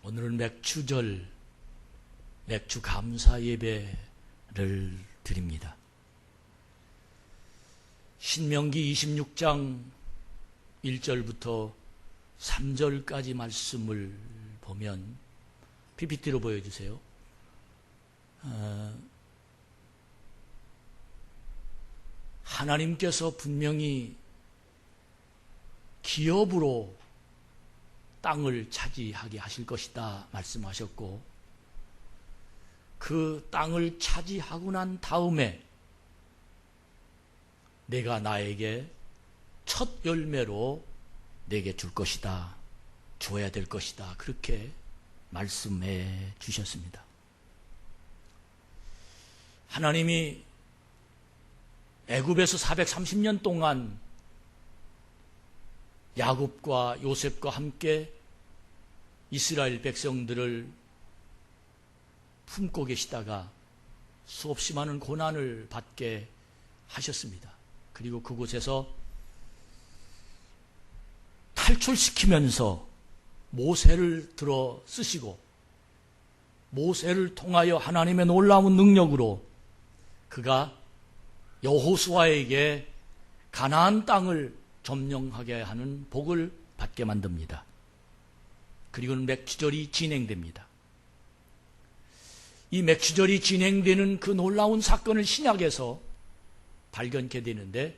오늘은 맥주절, 맥주 감사 예배를 드립니다. 신명기 26장 1절부터 3절까지 말씀을 보면, PPT로 보여주세요. 하나님께서 분명히 기업으로 땅을 차지하게 하실 것이다 말씀하셨고, 그 땅을 차지하고 난 다음에 내가 나에게 첫 열매로 내게 줄 것이다, 줘야 될 것이다, 그렇게 말씀해 주셨습니다. 하나님이 애굽에서 430년 동안 야곱과 요셉과 함께 이스라엘 백성들을 품고 계시다가 수없이 많은 고난을 받게 하셨습니다. 그리고 그곳에서 탈출시키면서 모세를 들어 쓰시고, 모세를 통하여 하나님의 놀라운 능력으로 그가 여호수아에게 가나안 땅을 점령하게 하는 복을 받게 만듭니다. 그리고는 맥주절이 진행됩니다. 이 맥주절이 진행되는 그 놀라운 사건을 신약에서 발견케 되는데,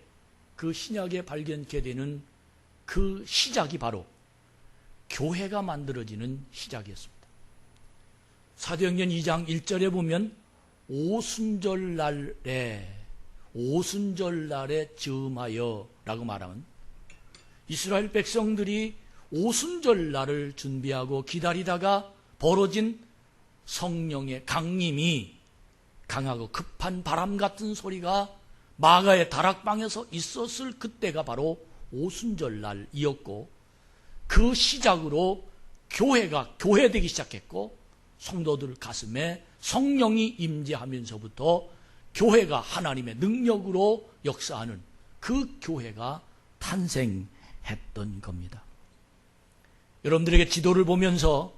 그 신약에 발견케 되는 그 시작이 바로 교회가 만들어지는 시작이었습니다. 사도행전 2장 1절에 보면 오순절날에 즈음하여 라고 말하면, 이스라엘 백성들이 오순절날을 준비하고 기다리다가 벌어진 성령의 강림이, 강하고 급한 바람 같은 소리가 마가의 다락방에서 있었을 그때가 바로 오순절날이었고, 그 시작으로 교회가 교회되기 시작했고, 성도들 가슴에 성령이 임재하면서부터 교회가 하나님의 능력으로 역사하는 그 교회가 탄생했던 겁니다. 여러분들에게 지도를 보면서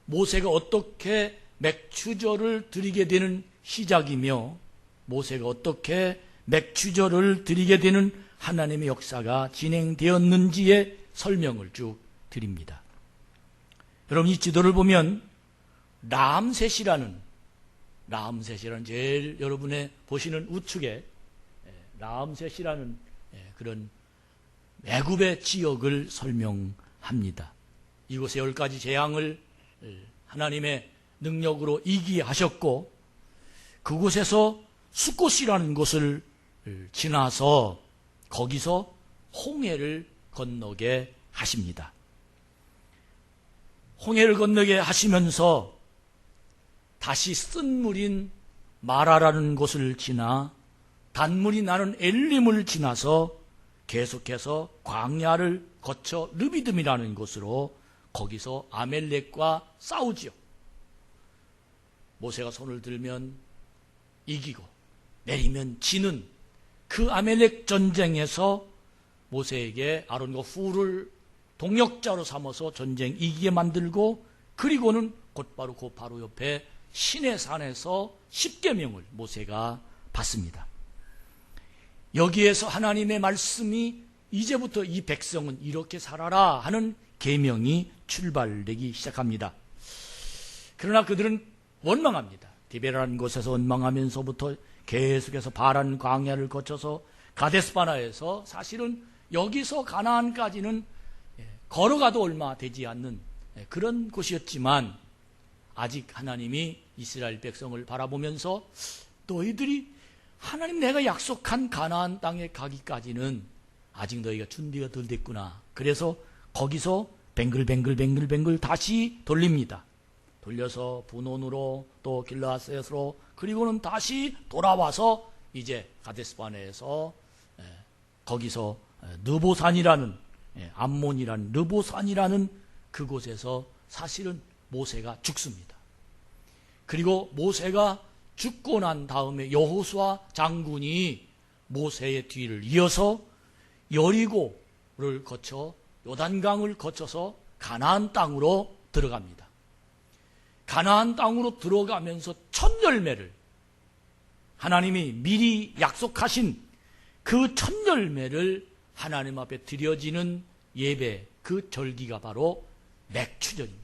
모세가 어떻게 맥주절을 드리게 되는 시작이며, 모세가 어떻게 맥주절을 드리게 되는 하나님의 역사가 진행되었는지의 설명을 쭉 드립니다. 여러분, 이 지도를 보면 라암셋이라는 제일 여러분의 보시는 우측에 라암셋이라는 그런 애굽의 지역을 설명합니다. 이곳에 10가지 재앙을 하나님의 능력으로 이기게 하셨고, 그곳에서 숫곳이라는 곳을 지나서 거기서 홍해를 건너게 하십니다. 홍해를 건너게 하시면서 다시 쓴 물인 마라라는 곳을 지나 단물이 나는 엘림을 지나서 계속해서 광야를 거쳐 르비딤이라는 곳으로, 거기서 아멜렉과 싸우지요. 모세가 손을 들면 이기고 내리면 지는 그 아멜렉 전쟁에서 모세에게 아론과 훌을 동역자로 삼아서 전쟁 이기게 만들고, 그리고는 곧바로 그 바로 옆에 시내산에서 십계명을 모세가 받습니다. 여기에서 하나님의 말씀이 이제부터 이 백성은 이렇게 살아라 하는 계명이 출발되기 시작합니다. 그러나 그들은 원망합니다. 디베라는 곳에서 원망하면서부터 계속해서 바란 광야를 거쳐서 가데스바나에서, 사실은 여기서 가나안까지는 걸어가도 얼마 되지 않는 그런 곳이었지만, 아직 하나님이 이스라엘 백성을 바라보면서 너희들이 하나님 내가 약속한 가나안 땅에 가기까지는 아직 너희가 준비가 덜 됐구나. 그래서 거기서 뱅글뱅글 다시 돌립니다. 돌려서 분온으로 또 길르앗셋으로, 그리고는 다시 돌아와서 이제 가데스바네에서 거기서 느보산이라는, 암몬이라는 느보산이라는 그곳에서 사실은 모세가 죽습니다. 그리고 모세가 죽고 난 다음에 여호수아 장군이 모세의 뒤를 이어서 여리고를 거쳐 요단강을 거쳐서 가나안 땅으로 들어갑니다. 가나안 땅으로 들어가면서 첫 열매를, 하나님이 미리 약속하신 그 첫 열매를 하나님 앞에 드려지는 예배, 그 절기가 바로 맥추절입니다.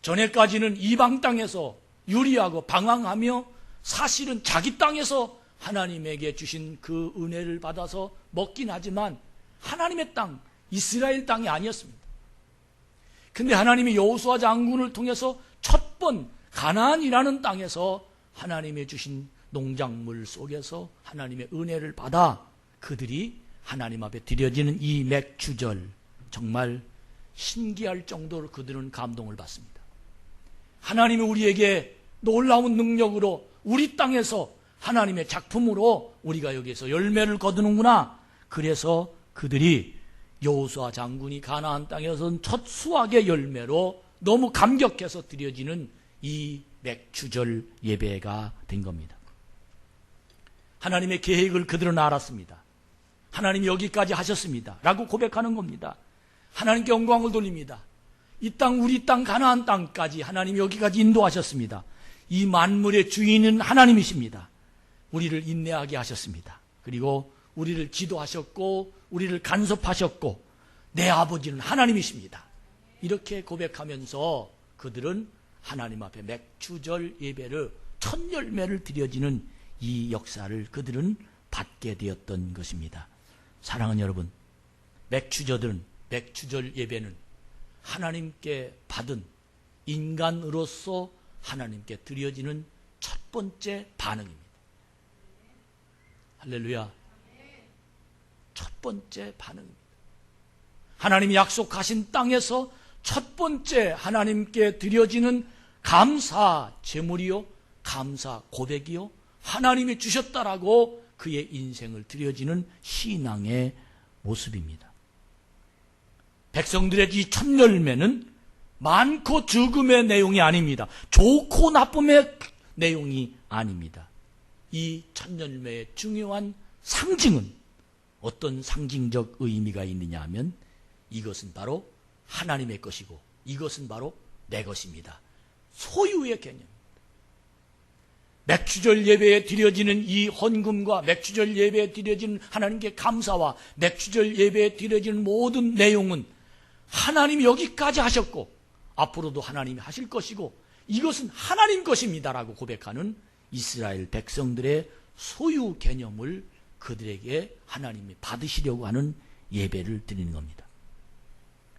전에까지는 이방 땅에서 유리하고 방황하며 사실은 자기 땅에서 하나님에게 주신 그 은혜를 받아서 먹긴 하지만 하나님의 땅, 이스라엘 땅이 아니었습니다. 근데 하나님이 여호수아 장군을 통해서 첫 번 가나안이라는 땅에서 하나님이 주신 농작물 속에서 하나님의 은혜를 받아 그들이 하나님 앞에 드려지는 이 맥추절, 정말 신기할 정도로 그들은 감동을 받습니다. 하나님이 우리에게 놀라운 능력으로 우리 땅에서 하나님의 작품으로 우리가 여기에서 열매를 거두는구나. 그래서 그들이 여호수아 장군이 가나안 땅에서 첫 수확의 열매로 너무 감격해서 드려지는 이 맥추절 예배가 된 겁니다. 하나님의 계획을 그들은 알았습니다. 하나님이 여기까지 하셨습니다 라고 고백하는 겁니다. 하나님께 영광을 돌립니다. 이 땅, 우리 땅, 가나안 땅까지 하나님이 여기까지 인도하셨습니다. 이 만물의 주인은 하나님이십니다. 우리를 인내하게 하셨습니다. 그리고 우리를 지도하셨고 우리를 간섭하셨고 내 아버지는 하나님이십니다. 이렇게 고백하면서 그들은 하나님 앞에 맥추절 예배를, 첫 열매를 드려지는 이 역사를 그들은 받게 되었던 것입니다. 사랑하는 여러분, 맥추절 예배는 하나님께 받은, 인간으로서 하나님께 드려지는 첫 번째 반응입니다. 할렐루야. 첫 번째 반응입니다. 하나님이 약속하신 땅에서 첫 번째 하나님께 드려지는 감사 제물이요, 감사 고백이요, 하나님이 주셨다라고 그의 인생을 드려지는 신앙의 모습입니다. 백성들의 이 첫 열매는 많고 적음의 내용이 아닙니다. 좋고 나쁨의 내용이 아닙니다. 이 첫 열매의 중요한 상징은 어떤 상징적 의미가 있느냐 하면 이것은 바로 하나님의 것이고 이것은 바로 내 것입니다. 소유의 개념입니다. 맥추절 예배에 드려지는 이 헌금과 맥추절 예배에 드려지는 하나님께 감사와 맥추절 예배에 드려지는 모든 내용은 하나님이 여기까지 하셨고 앞으로도 하나님이 하실 것이고 이것은 하나님 것입니다라고 고백하는 이스라엘 백성들의 소유 개념을 그들에게 하나님이 받으시려고 하는 예배를 드리는 겁니다.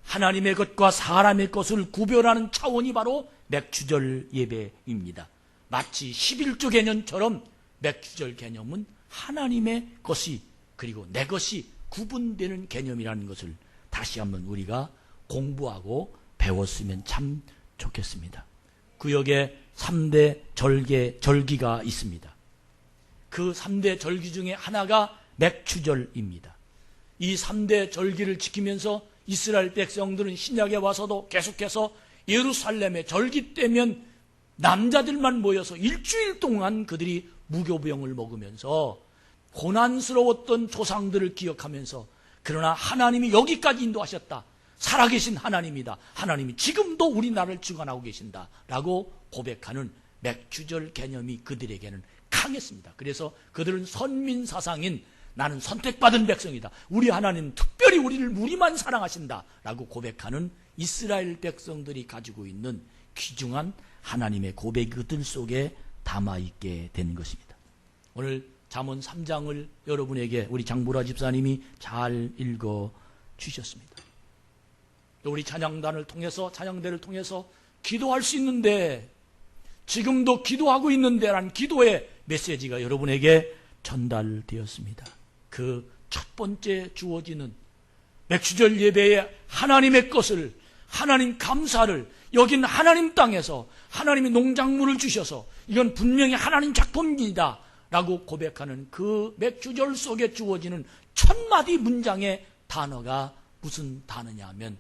하나님의 것과 사람의 것을 구별하는 차원이 바로 맥추절 예배입니다. 마치 11조 개념처럼 맥추절 개념은 하나님의 것이 그리고 내 것이 구분되는 개념이라는 것을 다시 한번 우리가 공부하고 배웠으면 참 좋겠습니다. 구역에 3대 절기가 있습니다. 그 3대 절기 중에 하나가 맥추절입니다. 이 3대 절기를 지키면서 이스라엘 백성들은 신약에 와서도 계속해서 예루살렘의 절기 때면 남자들만 모여서 일주일 동안 그들이 무교병을 먹으면서 고난스러웠던 조상들을 기억하면서 그러나 하나님이 여기까지 인도하셨다. 살아계신 하나님이다. 하나님이 지금도 우리나라를 주관하고 계신다. 라고 고백하는 맥추절 개념이 그들에게는 강했습니다. 그래서 그들은 선민사상인 나는 선택받은 백성이다. 우리 하나님 특별히 우리만 사랑하신다. 라고 고백하는 이스라엘 백성들이 가지고 있는 귀중한 하나님의 고백들 속에 담아있게 된 것입니다. 오늘 잠언 3장을 여러분에게 우리 장보라 집사님이 잘 읽어 주셨습니다. 우리 찬양단을 통해서 찬양대를 통해서 기도할 수 있는데 지금도 기도하고 있는데 라는 기도의 메시지가 여러분에게 전달되었습니다. 그 첫 번째 주어지는 맥추절 예배에 하나님의 것을 하나님 감사를 여긴 하나님 땅에서 하나님이 농작물을 주셔서 이건 분명히 하나님 작품이다 라고 고백하는 그 맥추절 속에 주어지는 첫 마디 문장의 단어가 무슨 단어냐 하면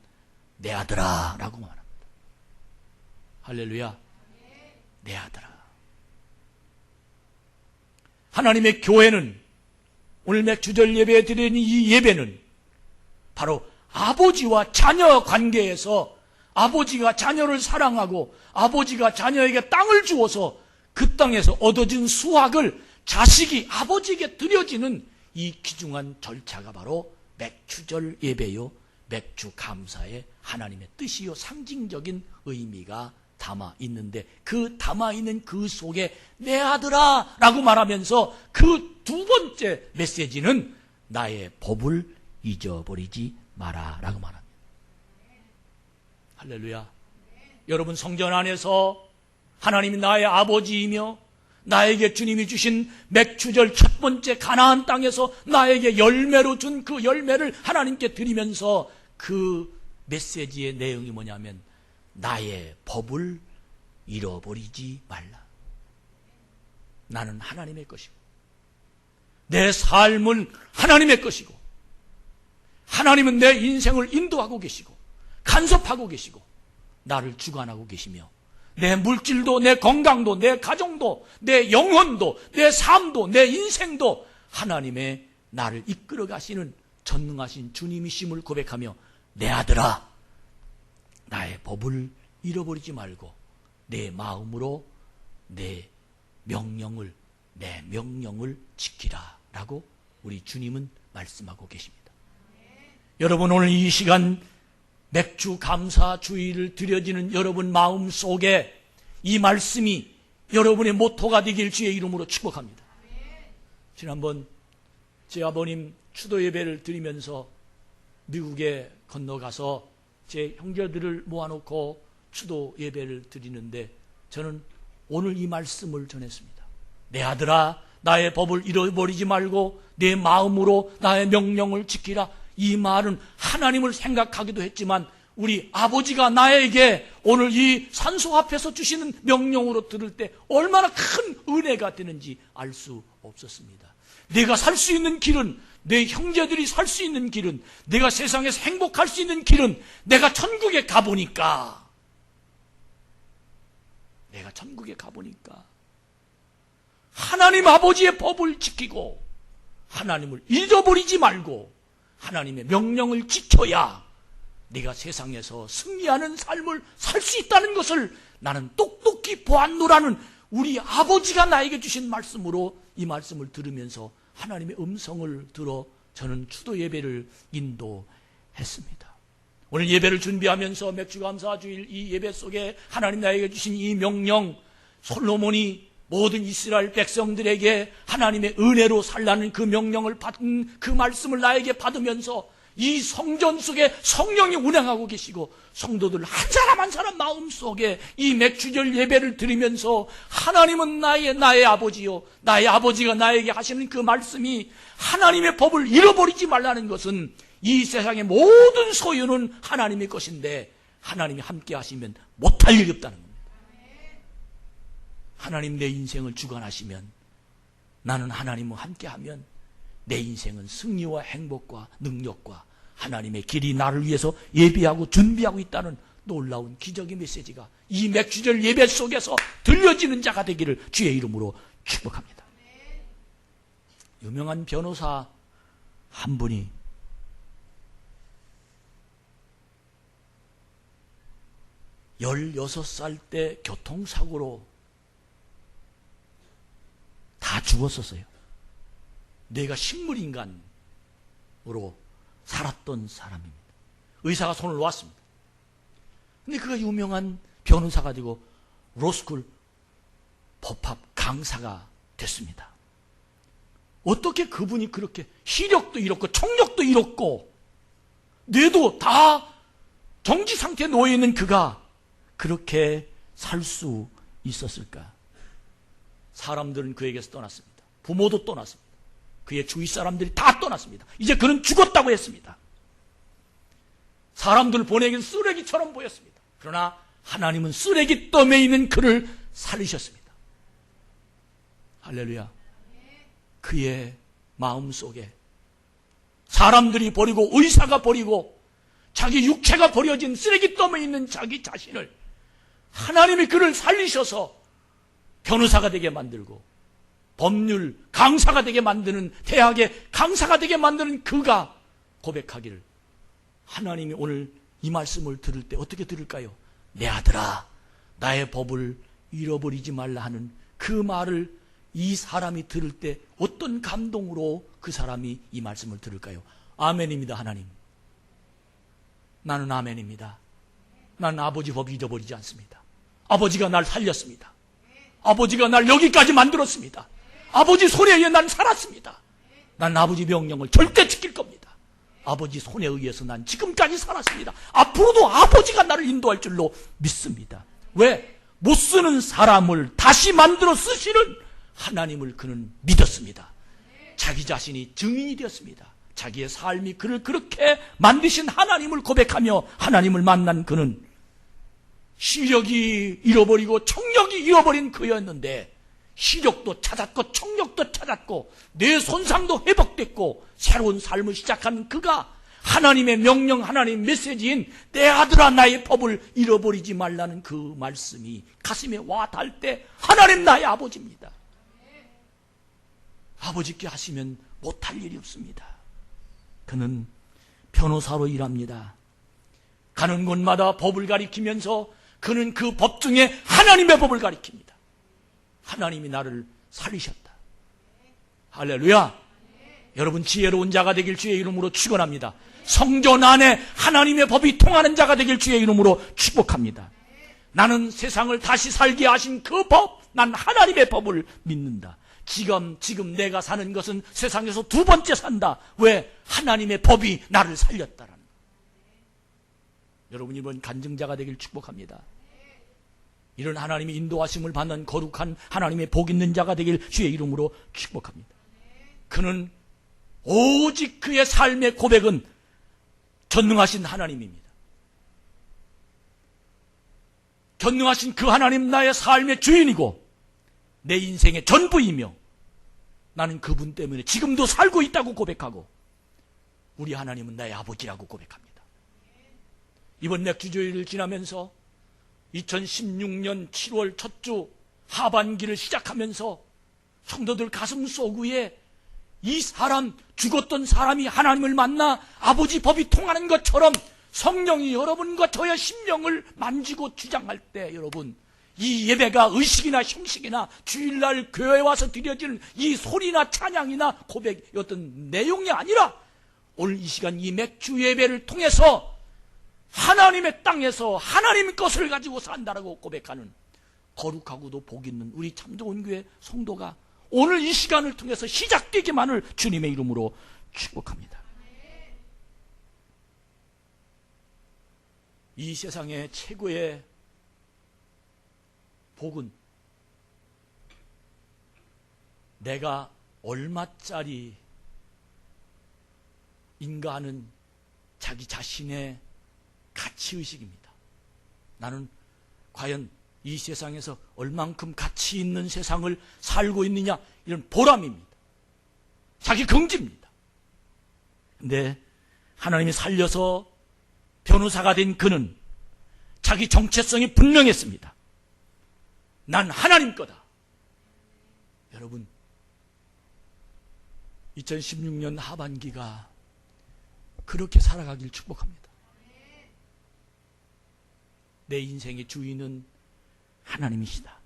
내 아들아 라고 말합니다. 할렐루야. 내 아들아. 하나님의 교회는 오늘 맥추절 예배에 드리는 이 예배는 바로 아버지와 자녀 관계에서 아버지가 자녀를 사랑하고 아버지가 자녀에게 땅을 주어서 그 땅에서 얻어진 수확을 자식이 아버지에게 드려지는 이 귀중한 절차가 바로 맥주절 예배요, 맥주 감사의 하나님의 뜻이요, 상징적인 의미가 담아 있는데, 그 담아 있는 그 속에 내 아들아 라고 말하면서 그 두 번째 메시지는 나의 법을 잊어버리지 마라 라고 말합니다. 할렐루야. 여러분, 성전 안에서 하나님이 나의 아버지이며 나에게 주님이 주신 맥주절 첫 번째 가나안 땅에서 나에게 열매로 준 그 열매를 하나님께 드리면서 그 메시지의 내용이 뭐냐면 나의 법을 잃어버리지 말라. 나는 하나님의 것이고 내 삶은 하나님의 것이고 하나님은 내 인생을 인도하고 계시고 간섭하고 계시고 나를 주관하고 계시며 내 물질도 내 건강도 내 가정도 내 영혼도 내 삶도 내 인생도 하나님의 나를 이끌어 가시는 전능하신 주님이심을 고백하며 내 아들아 나의 법을 잃어버리지 말고 내 마음으로 내 명령을 지키라 라고 우리 주님은 말씀하고 계십니다. 여러분, 오늘 이 시간 맥주 감사 주일을 드려지는 여러분 마음 속에 이 말씀이 여러분의 모토가 되길 주의 이름으로 축복합니다. 지난번 제 아버님 추도 예배를 드리면서 미국에 건너가서 제 형제들을 모아놓고 추도 예배를 드리는데 저는 오늘 이 말씀을 전했습니다. 내 아들아 나의 법을 잃어버리지 말고 내 마음으로 나의 명령을 지키라. 이 말은 하나님을 생각하기도 했지만 우리 아버지가 나에게 오늘 이 산소 앞에서 주시는 명령으로 들을 때 얼마나 큰 은혜가 되는지 알 수 없었습니다. 내가 살 수 있는 길은, 내 형제들이 살 수 있는 길은, 내가 세상에서 행복할 수 있는 길은 내가 천국에 가보니까 하나님 아버지의 법을 지키고 하나님을 잊어버리지 말고 하나님의 명령을 지켜야 네가 세상에서 승리하는 삶을 살 수 있다는 것을 나는 똑똑히 보았노라는 우리 아버지가 나에게 주신 말씀으로 이 말씀을 들으면서 하나님의 음성을 들어 저는 추도 예배를 인도했습니다. 오늘 예배를 준비하면서 맥주감사주일 이 예배 속에 하나님 나에게 주신 이 명령, 솔로몬이 모든 이스라엘 백성들에게 하나님의 은혜로 살라는 그 명령을 받은 그 말씀을 나에게 받으면서 이 성전 속에 성령이 운행하고 계시고 성도들 한 사람 한 사람 마음속에 이 맥주절 예배를 드리면서 하나님은 나의 아버지요, 나의 아버지가 나에게 하시는 그 말씀이 하나님의 법을 잃어버리지 말라는 것은 이 세상의 모든 소유는 하나님의 것인데 하나님이 함께 하시면 못할 일이 없다는 겁니다. 하나님 내 인생을 주관하시면, 나는 하나님과 함께하면 내 인생은 승리와 행복과 능력과 하나님의 길이 나를 위해서 예비하고 준비하고 있다는 놀라운 기적의 메시지가 이 맥주절 예배 속에서 들려지는 자가 되기를 주의 이름으로 축복합니다. 유명한 변호사 한 분이 (16살) 때 교통사고로 다 죽었었어요. 내가 식물인간으로 살았던 사람입니다. 의사가 손을 놓았습니다. 근데 그가 유명한 변호사가 되고 로스쿨 법학 강사가 됐습니다. 어떻게 그분이 그렇게 시력도 잃었고 청력도 잃었고 뇌도 다 정지 상태에 놓여있는 그가 그렇게 살 수 있었을까? 사람들은 그에게서 떠났습니다. 부모도 떠났습니다. 그의 주위 사람들이 다 떠났습니다. 이제 그는 죽었다고 했습니다. 사람들 보내기는 쓰레기처럼 보였습니다. 그러나 하나님은 쓰레기 더미에 있는 그를 살리셨습니다. 할렐루야. 그의 마음속에 사람들이 버리고 의사가 버리고 자기 육체가 버려진 쓰레기 더미에 있는 자기 자신을 하나님이 그를 살리셔서 변호사가 되게 만들고 법률 강사가 되게 만드는, 대학의 강사가 되게 만드는 그가 고백하기를, 하나님이 오늘 이 말씀을 들을 때 어떻게 들을까요? 내 아들아, 나의 법을 잃어버리지 말라 하는 그 말을 이 사람이 들을 때 어떤 감동으로 그 사람이 이 말씀을 들을까요? 아멘입니다. 하나님, 나는 아멘입니다. 나는 아버지 법 잃어버리지 않습니다. 아버지가 날 살렸습니다. 아버지가 날 여기까지 만들었습니다. 아버지 손에 의해 난 살았습니다. 난 아버지 명령을 절대 지킬 겁니다. 아버지 손에 의해서 난 지금까지 살았습니다. 앞으로도 아버지가 나를 인도할 줄로 믿습니다. 왜? 못 쓰는 사람을 다시 만들어 쓰시는 하나님을 그는 믿었습니다. 자기 자신이 증인이 되었습니다. 자기의 삶이 그를 그렇게 만드신 하나님을 고백하며 하나님을 만난 그는 시력이 잃어버리고 청력이 잃어버린 그였는데 시력도 찾았고 청력도 찾았고 뇌 손상도 회복됐고 새로운 삶을 시작한 그가 하나님의 명령, 하나님의 메시지인 내 아들아 나의 법을 잃어버리지 말라는 그 말씀이 가슴에 와 닿을 때 하나님 나의 아버지입니다. 아버지께 하시면 못할 일이 없습니다. 그는 변호사로 일합니다. 가는 곳마다 법을 가리키면서 그는 그 법 중에 하나님의 법을 가리킵니다. 하나님이 나를 살리셨다. 할렐루야. 여러분 지혜로운 자가 되길 주의 이름으로 축원합니다. 성전 안에 하나님의 법이 통하는 자가 되길 주의 이름으로 축복합니다. 나는 세상을 다시 살게 하신 그 법, 난 하나님의 법을 믿는다. 지금 내가 사는 것은 세상에서 두 번째 산다. 왜? 하나님의 법이 나를 살렸다라는. 여러분 이번 간증자가 되길 축복합니다. 이런 하나님의 인도하심을 받는 거룩한 하나님의 복 있는 자가 되길 주의 이름으로 축복합니다. 그는 오직 그의 삶의 고백은 전능하신 하나님입니다. 전능하신 그 하나님 나의 삶의 주인이고 내 인생의 전부이며 나는 그분 때문에 지금도 살고 있다고 고백하고 우리 하나님은 나의 아버지라고 고백합니다. 이번 맥주주일을 지나면서 2016년 7월 첫 주 하반기를 시작하면서 성도들 가슴 속에 이 사람, 죽었던 사람이 하나님을 만나 아버지 법이 통하는 것처럼 성령이 여러분과 저의 심령을 만지고 주장할 때 여러분 이 예배가 의식이나 형식이나 주일날 교회에 와서 드려지는 이 소리나 찬양이나 고백 어떤 내용이 아니라 오늘 이 시간 이 맥주 예배를 통해서 하나님의 땅에서 하나님 것을 가지고 산다라고 고백하는 거룩하고도 복 있는 우리 참좋은 교회 성도가 오늘 이 시간을 통해서 시작되기만을 주님의 이름으로 축복합니다. 이 세상의 최고의 복은 내가 얼마짜리 인가 하는 자기 자신의 가치의식입니다. 나는 과연 이 세상에서 얼만큼 가치 있는 세상을 살고 있느냐 이런 보람입니다. 자기 긍지입니다. 근데 하나님이 살려서 변호사가 된 그는 자기 정체성이 분명했습니다. 난 하나님 거다. 여러분 2016년 하반기가 그렇게 살아가길 축복합니다. 내 인생의 주인은 하나님이시다.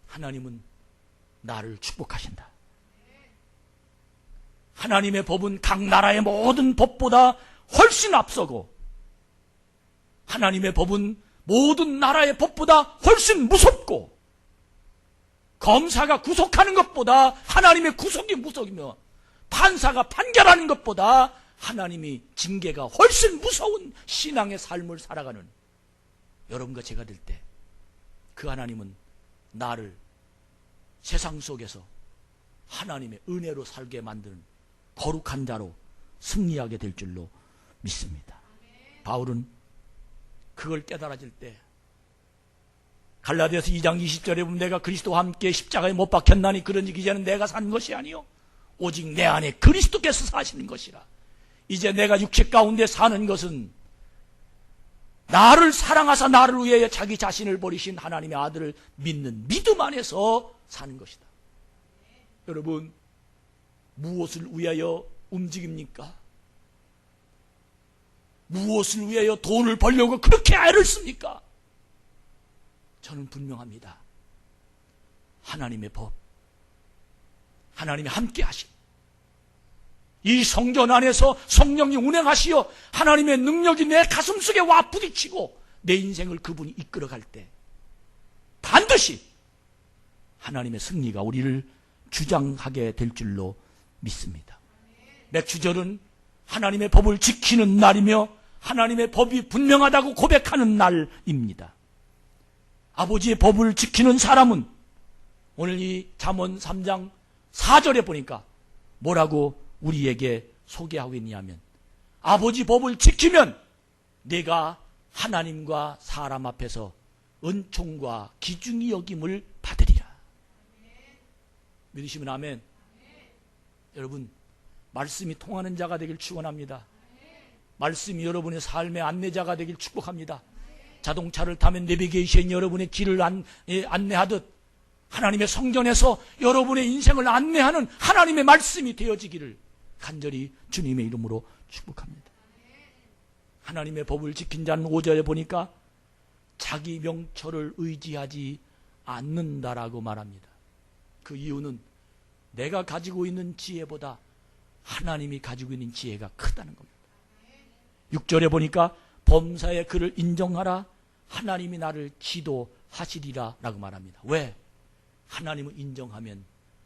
하나님은 나를 축복하신다. 하나님의 법은 각 나라의 모든 법보다 훨씬 앞서고 하나님의 법은 모든 나라의 법보다 훨씬 무섭고 검사가 구속하는 것보다 하나님의 구속이 무속이며 판사가 판결하는 것보다 하나님이 징계가 훨씬 무서운 신앙의 삶을 살아가는 여러분과 제가 될 때 그 하나님은 나를 세상 속에서 하나님의 은혜로 살게 만드는 거룩한 자로 승리하게 될 줄로 믿습니다. 바울은 그걸 깨달아질 때 갈라디아서 2장 20절에 보면 내가 그리스도와 함께 십자가에 못 박혔나니 그러니 이제는 내가 산 것이 아니요 오직 내 안에 그리스도께서 사시는 것이라. 이제 내가 육체 가운데 사는 것은 나를 사랑하사 나를 위해 자기 자신을 버리신 하나님의 아들을 믿는 믿음 안에서 사는 것이다. 여러분 무엇을 위하여 움직입니까? 무엇을 위하여 돈을 벌려고 그렇게 애를 씁니까? 저는 분명합니다. 하나님의 법, 하나님이 함께 하신 이 성전 안에서 성령이 운행하시어 하나님의 능력이 내 가슴 속에 와 부딪히고 내 인생을 그분이 이끌어갈 때 반드시 하나님의 승리가 우리를 주장하게 될 줄로 믿습니다. 맥추절은 하나님의 법을 지키는 날이며 하나님의 법이 분명하다고 고백하는 날입니다. 아버지의 법을 지키는 사람은 오늘 이 잠언 3장 4절에 보니까 뭐라고 우리에게 소개하고 있냐면, 아버지 법을 지키면 내가 하나님과 사람 앞에서 은총과 기중이 여김을 받으리라. 믿으시면 아멘. 여러분, 말씀이 통하는 자가 되길 축원합니다. 말씀이 여러분의 삶의 안내자가 되길 축복합니다. 자동차를 타면 내비게이션 여러분의 길을 안내하듯 하나님의 성전에서 여러분의 인생을 안내하는 하나님의 말씀이 되어지기를 간절히 주님의 이름으로 축복합니다. 하나님의 법을 지킨 자는 5절에 보니까 자기 명철을 의지하지 않는다라고 말합니다. 그 이유는 내가 가지고 있는 지혜보다 하나님이 가지고 있는 지혜가 크다는 겁니다. 6절에 보니까 범사의 그를 인정하라, 하나님이 나를 지도하시리라 라고 말합니다. 왜? 하나님을 인정하면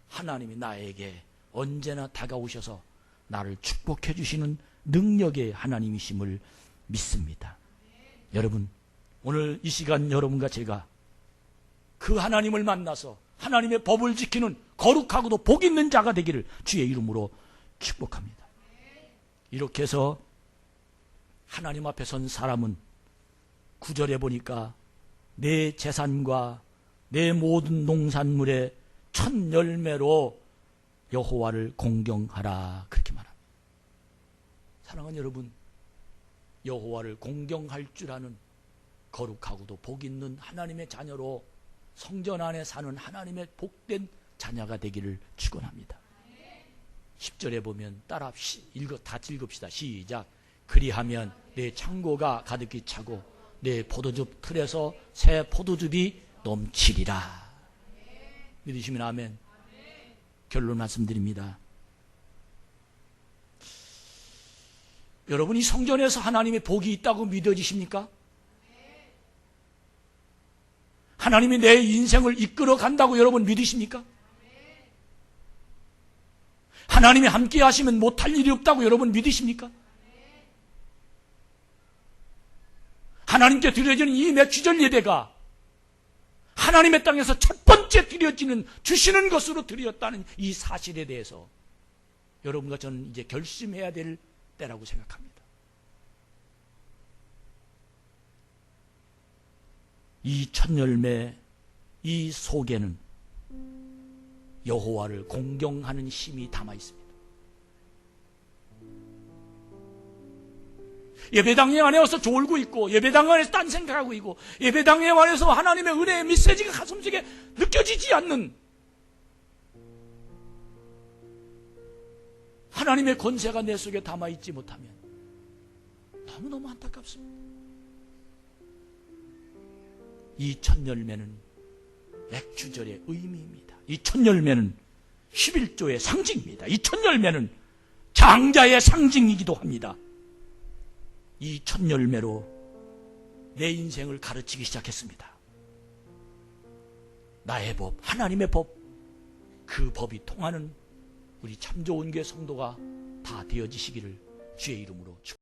하나님이 나에게 언제나 다가오셔서 나를 축복해 주시는 능력의 하나님이심을 믿습니다. 여러분, 오늘 이 시간 여러분과 제가 그 하나님을 만나서 하나님의 법을 지키는 거룩하고도 복 있는 자가 되기를 주의 이름으로 축복합니다. 이렇게 해서 하나님 앞에 선 사람은 9절에 보니까 내 재산과 내 모든 농산물의 첫 열매로 여호와를 공경하라, 그렇게 말합니다. 사랑하는 여러분, 여호와를 공경할 줄 아는 거룩하고도 복 있는 하나님의 자녀로 성전 안에 사는 하나님의 복된 자녀가 되기를 축원합니다. 10절에 보면 따라 다 읽읍시다. 시작. 그리하면 내 창고가 가득히 차고 내 포도즙 틀에서 새 포도즙이 넘치리라. 믿으시면 아멘. 결론 말씀드립니다. 여러분이 성전에서 하나님의 복이 있다고 믿어지십니까? 하나님이 내 인생을 이끌어 간다고 여러분 믿으십니까? 하나님이 함께 하시면 못할 일이 없다고 여러분 믿으십니까? 하나님께 드려지는 이 맥주절 예배가 하나님의 땅에서 첫 번째 드려지는 주시는 것으로 드렸다는 이 사실에 대해서 여러분과 저는 이제 결심해야 될 때라고 생각합니다. 이 첫 열매, 이 속에는 여호와를 공경하는 힘이 담아 있습니다. 예배당에 안에서 졸고 있고 예배당 안에서 딴 생각하고 있고 예배당에 안에서 하나님의 은혜의 메시지가 가슴속에 느껴지지 않는 하나님의 권세가 내 속에 담아있지 못하면 너무너무 안타깝습니다. 이 첫 열매는 맥주절의 의미입니다. 이 첫 열매는 11조의 상징입니다. 이 첫 열매는 장자의 상징이기도 합니다. 이 첫 열매로 내 인생을 가르치기 시작했습니다. 나의 법, 하나님의 법, 그 법이 통하는 우리 참 좋은 교회 성도가 다 되어지시기를 주의 이름으로 축복합니다.